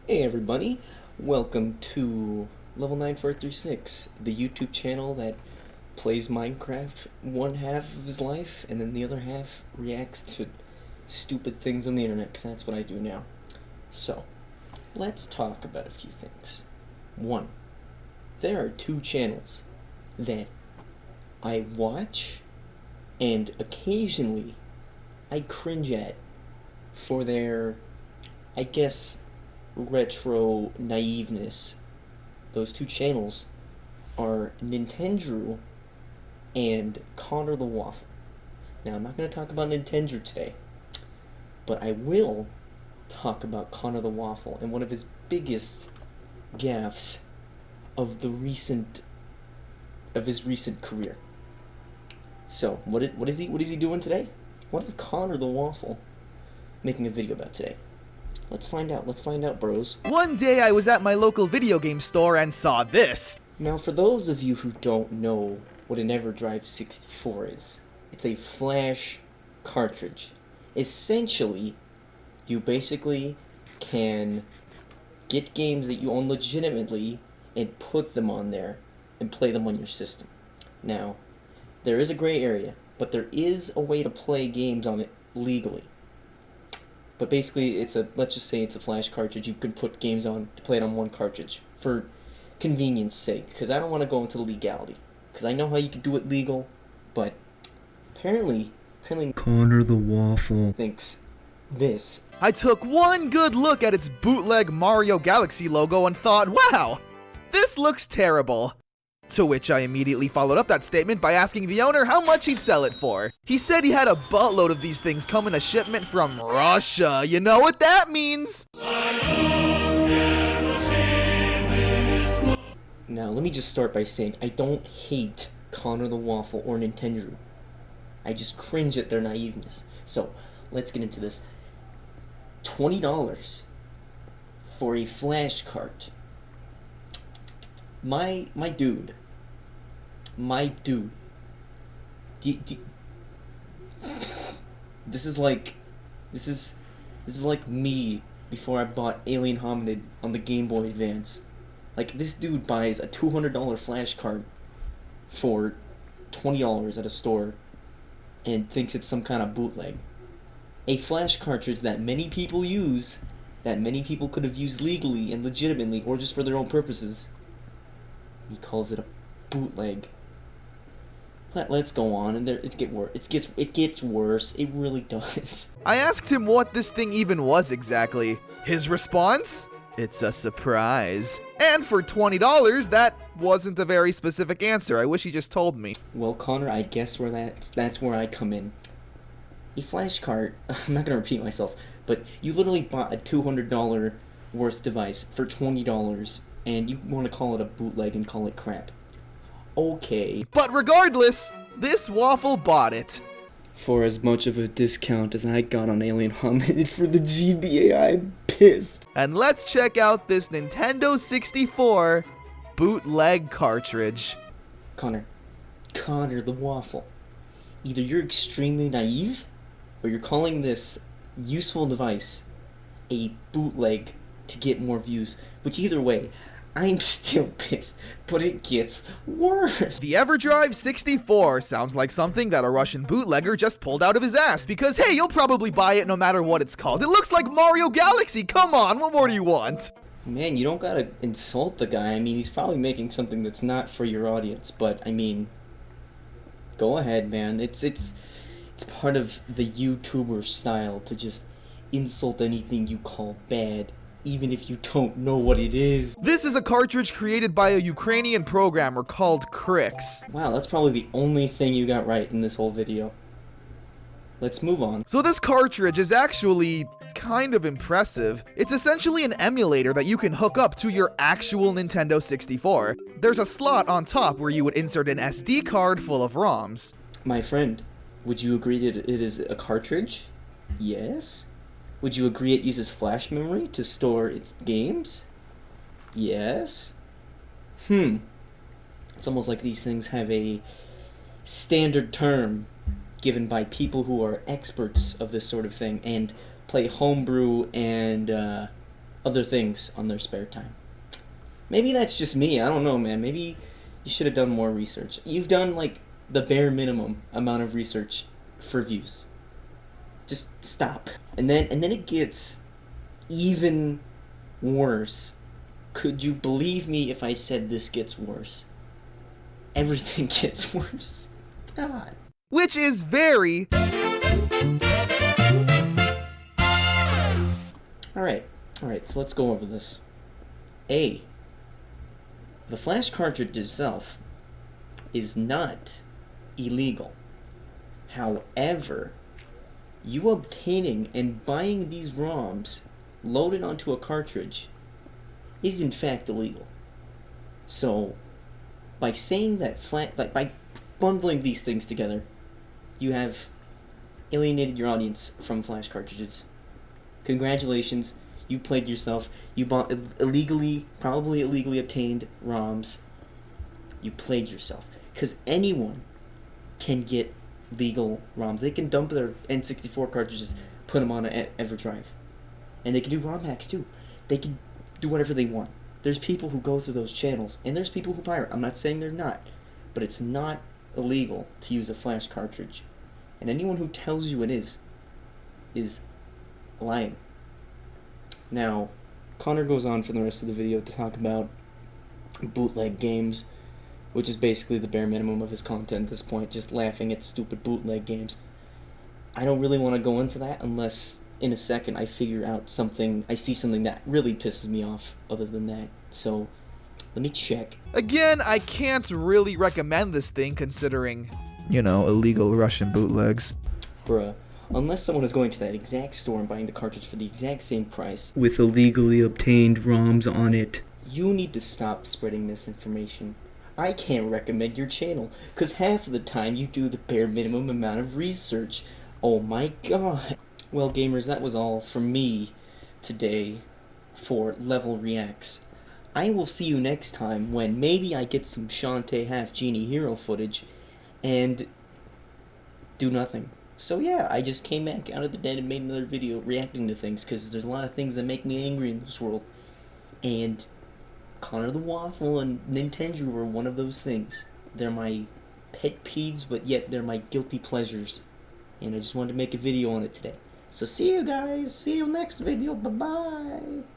Hey everybody, welcome to Level 9436, the YouTube channel that plays Minecraft one half of his life and then the other half reacts to stupid things on the internet, because that's what I do now. So, let's talk about a few things. One, there are two channels that I watch and occasionally I cringe at for their, I guess, retro naiveness. Those two channels are Nintendo and Connor the Waffle. Now, I'm not going to talk about Nintendo today, but I will talk about Connor the Waffle and one of his biggest gaffes of his recent career. So, what is he doing today? What is Connor the Waffle making a video about today? Let's find out, bros. One day I was at my local video game store and saw this. Now, for those of you who don't know what an EverDrive 64 is, it's a flash cartridge. Essentially, you basically can get games that you own legitimately and put them on there and play them on your system. Now, there is a gray area, but there is a way to play games on it legally. But basically, let's just say it's a flash cartridge you can put games on to play it on one cartridge for convenience sake, because I don't want to go into the legality, because I know how you can do it legal, but apparently Connor the Waffle thinks this. I took one good look at its bootleg Mario Galaxy logo and thought, wow, this looks terrible. To which I immediately followed up that statement by asking the owner how much he'd sell it for. He said he had a buttload of these things come in a shipment from Russia. You know what that means? Now, let me just start by saying I don't hate Connor the Waffle or Nintendo. I just cringe at their naiveness. So, let's get into this. $20 for a flash cart. My dude. This is like me before I bought Alien Hominid on the Game Boy Advance. Like, this dude buys a $200 flash cart for $20 at a store and thinks it's some kind of bootleg. A flash cartridge that many people use, that many people could have used legally and legitimately or just for their own purposes. He calls it a bootleg. Let's go on, and it gets worse. It really does. I asked him what this thing even was exactly. His response? It's a surprise. And for $20, that wasn't a very specific answer. I wish he just told me. Well, Connor, I guess that's where I come in. A flash cart, I'm not gonna repeat myself, but you literally bought a $200 worth device for $20, and you want to call it a bootleg and call it crap. Okay. But regardless, this waffle bought it. For as much of a discount as I got on Alien Hominid for the GBA, I'm pissed. And let's check out this Nintendo 64 bootleg cartridge. Connor the Waffle. Either you're extremely naive, or you're calling this useful device a bootleg to get more views. Which either way, I'm still pissed, but it gets worse. The EverDrive 64 sounds like something that a Russian bootlegger just pulled out of his ass because, hey, you'll probably buy it no matter what it's called. It looks like Mario Galaxy. Come on, what more do you want? Man, you don't gotta insult the guy. I mean, he's probably making something that's not for your audience, but I mean, go ahead, man. It's part of the YouTuber style to just insult anything you call bad, even if you don't know what it is. This is a cartridge created by a Ukrainian programmer called Cringe. Wow, that's probably the only thing you got right in this whole video. Let's move on. So this cartridge is actually kind of impressive. It's essentially an emulator that you can hook up to your actual Nintendo 64. There's a slot on top where you would insert an SD card full of ROMs. My friend, would you agree that it is a cartridge? Yes? Would you agree it uses flash memory to store its games? Yes? It's almost like these things have a standard term given by people who are experts of this sort of thing and play homebrew and other things on their spare time. Maybe that's just me. I don't know, man. Maybe you should have done more research. You've done like the bare minimum amount of research for views. Just stop. And then it gets even worse. Could you believe me if I said this gets worse? Everything gets worse. God. Which is very... Alright, so let's go over this. A. The flash cartridge itself is not illegal. However, you obtaining and buying these ROMs loaded onto a cartridge is in fact illegal. So, by saying that by bundling these things together, you have alienated your audience from flash cartridges. Congratulations, you played yourself. You bought probably illegally obtained ROMs. You played yourself. Because anyone can get legal ROMs. They can dump their N64 cartridges, put them on an EverDrive. And they can do ROM hacks too. They can do whatever they want. There's people who go through those channels, and there's people who pirate. I'm not saying they're not, but it's not illegal to use a flash cartridge. And anyone who tells you it is lying. Now, Connor goes on for the rest of the video to talk about bootleg games, which is basically the bare minimum of his content at this point, just laughing at stupid bootleg games. I don't really want to go into that unless in a second I see something that really pisses me off other than that. So, let me check. Again, I can't really recommend this thing considering, illegal Russian bootlegs. Bruh. Unless someone is going to that exact store and buying the cartridge for the exact same price, with illegally obtained ROMs on it. You need to stop spreading misinformation. I can't recommend your channel, because half of the time you do the bare minimum amount of research. Oh my god. Well, gamers, that was all from me today for Level Reacts. I will see you next time when maybe I get some Shantae Half Genie Hero footage and do nothing. So yeah, I just came back out of the dead and made another video reacting to things, because there's a lot of things that make me angry in this world. And Connor the Waffle and Nintendo were one of those things. They're my pet peeves, but yet they're my guilty pleasures. And I just wanted to make a video on it today. So see you guys, see you next video, bye-bye!